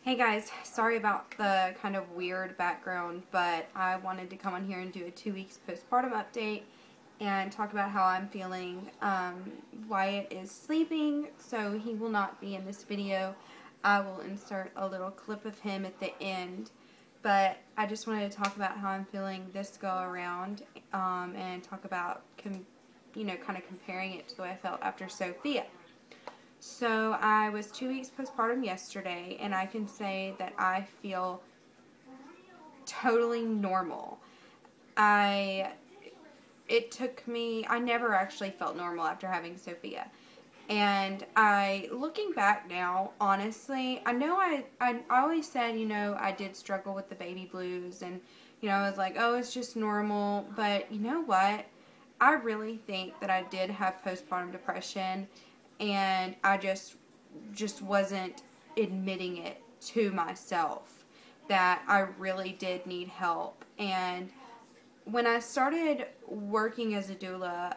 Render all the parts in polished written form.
Hey guys, sorry about the kind of weird background, but I wanted to come on here and do a 2 weeks postpartum update and talk about how I'm feeling. Wyatt is sleeping, so he will not be in this video. I will insert a little clip of him at the end, but I just wanted to talk about how I'm feeling this go around and talk about, kind of comparing it to the way I felt after Sophia. So I was 2 weeks postpartum yesterday, and I can say that I feel totally normal. I never actually felt normal after having Sophia. And looking back now, honestly, I know I always said, I did struggle with the baby blues, and, I was like, oh, it's just normal. But you know what? I really think that I did have postpartum depression, and I just wasn't admitting it to myself that I really did need help. And when I started working as a doula,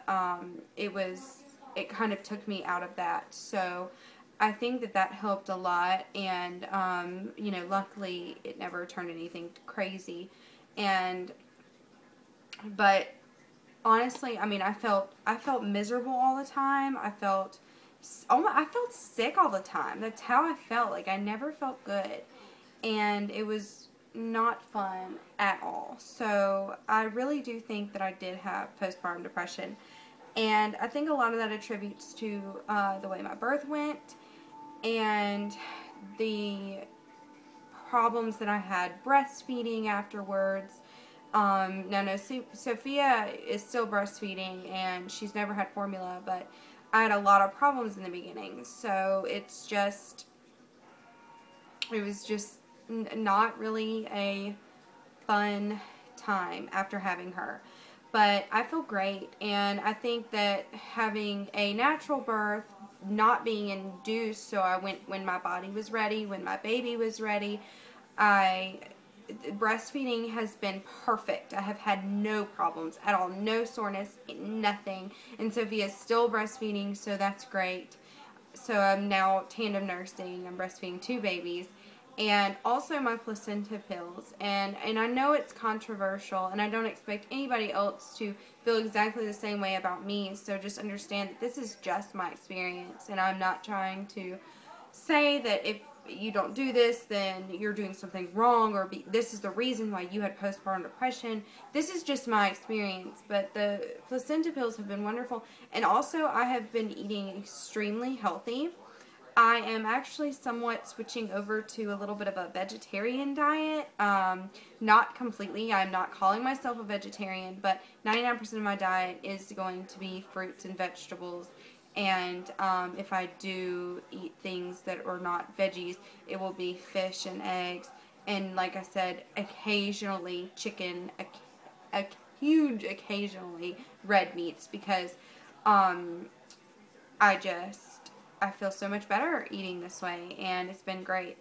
it kind of took me out of that. So I think that helped a lot, and luckily it never turned anything crazy. But honestly, I felt miserable all the time. I felt sick all the time. That's how I felt. Like, I never felt good, and it was not fun at all. So I really do think that I did have postpartum depression, and I think a lot of that attributes to the way my birth went and the problems that I had breastfeeding afterwards. Sophia is still breastfeeding, and she's never had formula, but I had a lot of problems in the beginning, so it was just not really a fun time after having her. But I feel great, and I think that having a natural birth, not being induced, so I went when my body was ready, when my baby was ready, breastfeeding has been perfect. I have had no problems at all, no soreness, nothing. And Sophia's still breastfeeding, so that's great. So I'm now tandem nursing. I'm breastfeeding 2 babies, and also my placenta pills. And I know it's controversial, and I don't expect anybody else to feel exactly the same way about me. So just understand that this is just my experience, and I'm not trying to say that if you don't do this, then you're doing something wrong, or this is the reason why you had postpartum depression. This is just my experience, but the placenta pills have been wonderful. And also, I have been eating extremely healthy. I am actually somewhat switching over to a little bit of a vegetarian diet. Not completely. I'm not calling myself a vegetarian, but 99% of my diet is going to be fruits and vegetables. And if I do eat things that are not veggies, it will be fish and eggs. And like I said, occasionally chicken, occasionally red meats, because I feel so much better eating this way, and it's been great.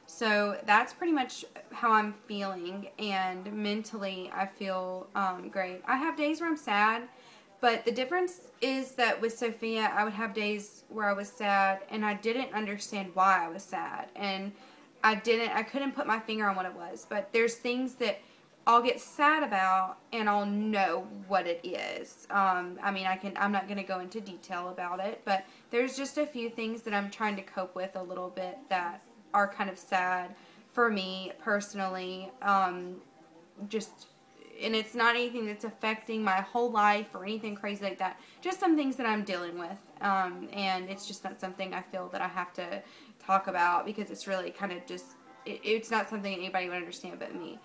So that's pretty much how I'm feeling, and mentally I feel great. I have days where I'm sad. But the difference is that with Sophia, I would have days where I was sad, and I didn't understand why I was sad. And I couldn't put my finger on what it was. But there's things that I'll get sad about, and I'll know what it is. I'm not going to go into detail about it, but there's just a few things that I'm trying to cope with a little bit that are kind of sad for me personally. And it's not anything that's affecting my whole life or anything crazy like that. Just some things that I'm dealing with. And it's just not something I feel that I have to talk about, because it's really kind of just, it's not something anybody would understand but me.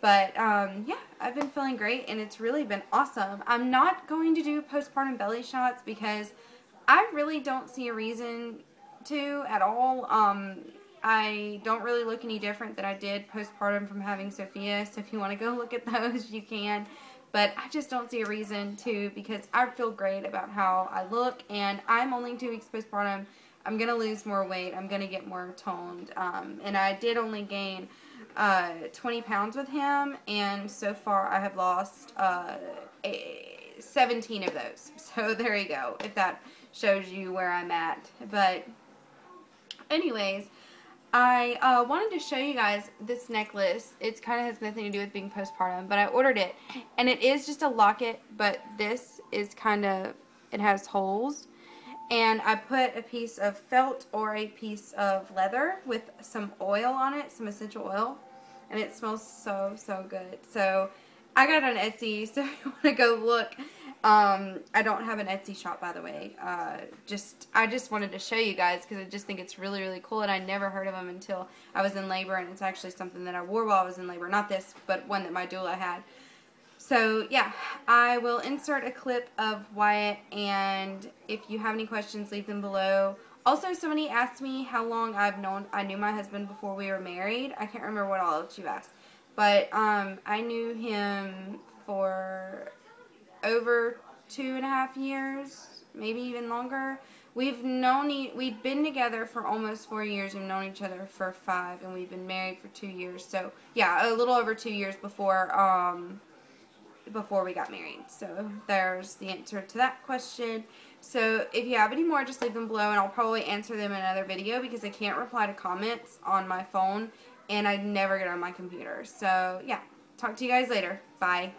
But, yeah, I've been feeling great, and it's really been awesome. I'm not going to do postpartum belly shots because I really don't see a reason to at all. I don't really look any different than I did postpartum from having Sophia, so if you want to go look at those, you can. But I just don't see a reason to, because I feel great about how I look, and I'm only 2 weeks postpartum. I'm going to lose more weight. I'm going to get more toned. And I did only gain 20 pounds with him, and so far I have lost 17 of those. So there you go, if that shows you where I'm at. But anyways, I wanted to show you guys this necklace. It kind of has nothing to do with being postpartum, but I ordered it. And it is just a locket, but this is kind of, it has holes. And I put a piece of felt or a piece of leather with some oil on it, some essential oil. And it smells so, so good. So I got it on Etsy, so if you want to go look. I don't have an Etsy shop, by the way. I just wanted to show you guys because I just think it's really, really cool, and I never heard of them until I was in labor, and it's actually something that I wore while I was in labor. Not this, but one that my doula had. So, yeah, I will insert a clip of Wyatt, and if you have any questions, leave them below. Also, somebody asked me how long I knew my husband before we were married. I can't remember what all else you asked. But, I knew him for over 2.5 years, maybe even longer. We've been together for almost 4 years. We've known each other for 5, and we've been married for 2 years. So, yeah, a little over 2 years before we got married. So there's the answer to that question. So if you have any more, just leave them below, and I'll probably answer them in another video because I can't reply to comments on my phone, and I never get on my computer. So yeah, talk to you guys later. Bye.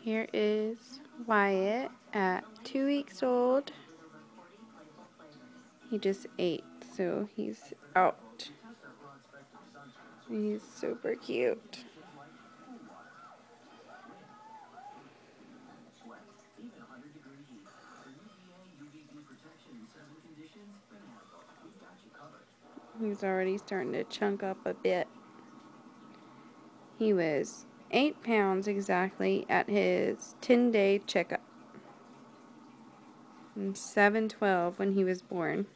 Here is Wyatt at 2 weeks old. He just ate, so he's out. He's super cute. He's already starting to chunk up a bit. He was 8 pounds exactly at his 10-day checkup. And 7'12" when he was born.